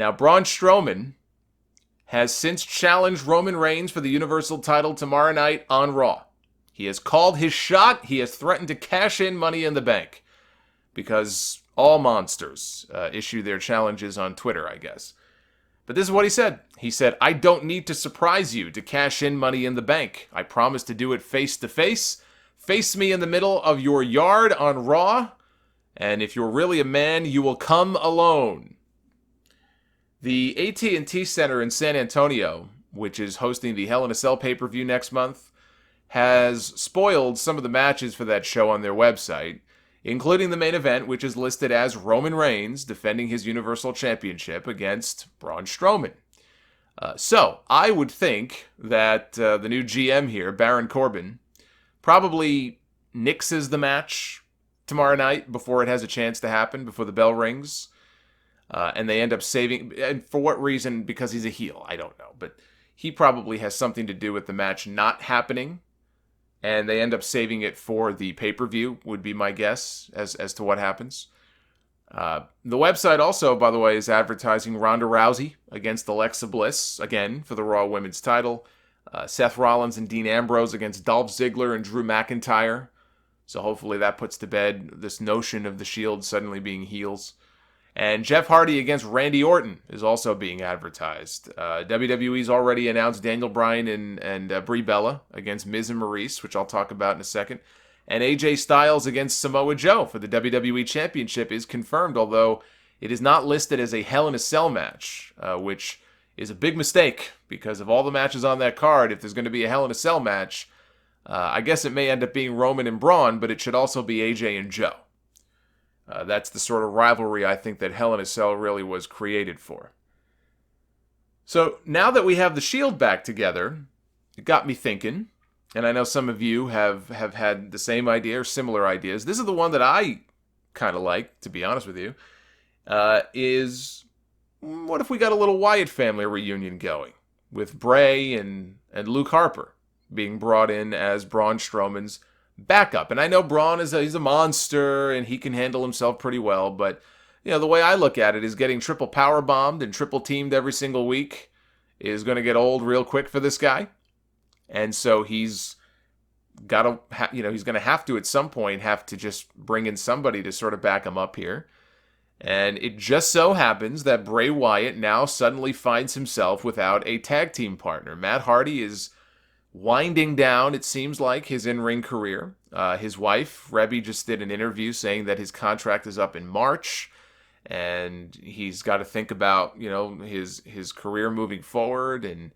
Now, Braun Strowman has since challenged Roman Reigns for the Universal title tomorrow night on Raw. He has called his shot. He has threatened to cash in Money in the Bank because all monsters issue their challenges on Twitter, I guess. But this is what he said. He said, "I don't need to surprise you to cash in Money in the Bank. I promise to do it face to face. Face me in the middle of your yard on Raw. And if you're really a man, you will come alone." The AT&T Center in San Antonio, which is hosting the Hell in a Cell pay-per-view next month, has spoiled some of the matches for that show on their website, including the main event, which is listed as Roman Reigns defending his Universal Championship against Braun Strowman. So, I would think that the new GM here, Baron Corbin, probably nixes the match tomorrow night before it has a chance to happen, before the bell rings. And they end up saving, and for what reason? Because he's a heel, I don't know. But he probably has something to do with the match not happening, and they end up saving it for the pay-per-view, would be my guess as to what happens. The website also, by the way, is advertising Ronda Rousey against Alexa Bliss, again, for the Raw Women's title. Seth Rollins and Dean Ambrose against Dolph Ziggler and Drew McIntyre. So hopefully that puts to bed this notion of the Shield suddenly being heels. And Jeff Hardy against Randy Orton is also being advertised. WWE's already announced Daniel Bryan and Brie Bella against Miz and Maurice, which I'll talk about in a second. And AJ Styles against Samoa Joe for the WWE Championship is confirmed, although it is not listed as a Hell in a Cell match, which is a big mistake because of all the matches on that card. If there's going to be a Hell in a Cell match, I guess it may end up being Roman and Braun, but it should also be AJ and Joe. That's the sort of rivalry I think that Hell in a Cell really was created for. So now that we have the Shield back together, it got me thinking, and I know some of you have had the same idea or similar ideas. This is the one that I kind of like, to be honest with you, is what if we got a little Wyatt family reunion going with Bray and Luke Harper being brought in as Braun Strowman's backup. And I know Braun he's a monster and he can handle himself pretty well, but the way I look at it is getting triple power bombed and triple teamed every single week is going to get old real quick for this guy. And so he's got to he's going to have to at some point have to just bring in somebody to sort of back him up here. And it just so happens that Bray Wyatt now suddenly finds himself without a tag team partner. Matt Hardy is winding down, it seems like, his in-ring career. His wife, Rebby, just did an interview saying that his contract is up in March, and he's got to think about, his career moving forward, and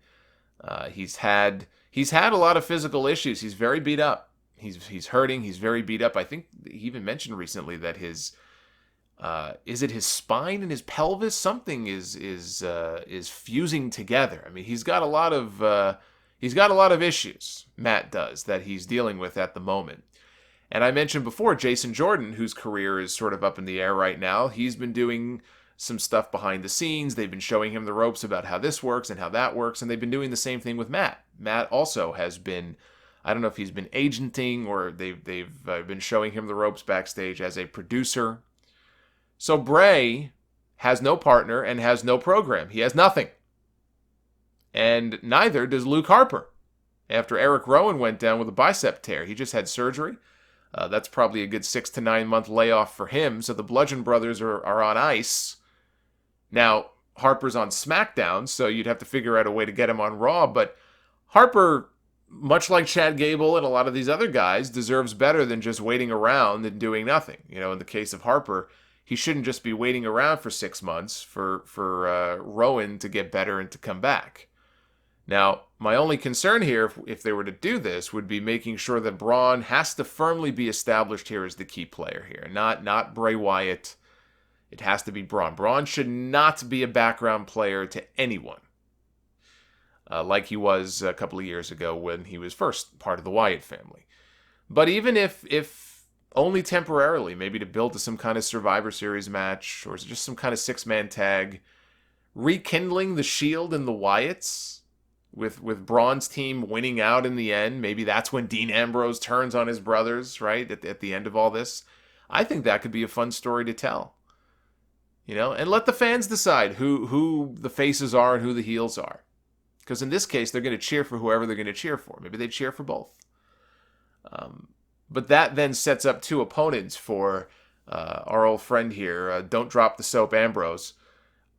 he's had a lot of physical issues. He's very beat up. He's hurting. He's very beat up. I think he even mentioned recently that his is it his spine and his pelvis? Something is fusing together. I mean, he's got a lot of issues, Matt does, that he's dealing with at the moment. And I mentioned before, Jason Jordan, whose career is sort of up in the air right now, he's been doing some stuff behind the scenes. They've been showing him the ropes about how this works and how that works, and they've been doing the same thing with Matt. Matt also has been, I don't know if he's been agenting or they've been showing him the ropes backstage as a producer. So Bray has no partner and has no program. He has nothing. And neither does Luke Harper. After Eric Rowan went down with a bicep tear, he just had surgery. That's probably a good 6 to 9 month layoff for him. So the Bludgeon Brothers are on ice. Now, Harper's on SmackDown, so you'd have to figure out a way to get him on Raw. But Harper, much like Chad Gable and a lot of these other guys, deserves better than just waiting around and doing nothing. In the case of Harper, he shouldn't just be waiting around for 6 months for Rowan to get better and to come back. Now, my only concern here, if they were to do this, would be making sure that Braun has to firmly be established here as the key player here, not Bray Wyatt. It has to be Braun. Braun should not be a background player to anyone, like he was a couple of years ago when he was first part of the Wyatt family. But even if only temporarily, maybe to build to some kind of Survivor Series match or just some kind of 6-man tag, rekindling the Shield and the Wyatts, with Braun's team winning out in the end, maybe that's when Dean Ambrose turns on his brothers, right, at the end of all this. I think that could be a fun story to tell. And let the fans decide who the faces are and who the heels are. Because in this case, they're going to cheer for whoever they're going to cheer for. Maybe they cheer for both. But that then sets up two opponents for our old friend here, Don't Drop the Soap Ambrose,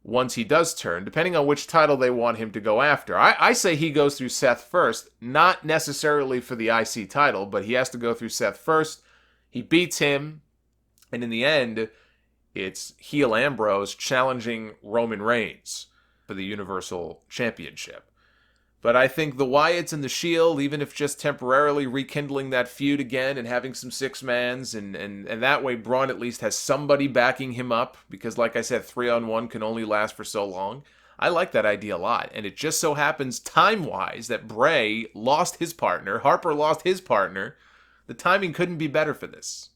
once he does turn, depending on which title they want him to go after. I say he goes through Seth first, not necessarily for the IC title, but he has to go through Seth first. He beats him, and in the end, it's heel Ambrose challenging Roman Reigns for the Universal Championship. But I think the Wyatts and the Shield, even if just temporarily rekindling that feud again and having some six-mans, and that way Braun at least has somebody backing him up, because like I said, 3-on-1 can only last for so long. I like that idea a lot. And it just so happens time-wise that Bray lost his partner, Harper lost his partner. The timing couldn't be better for this.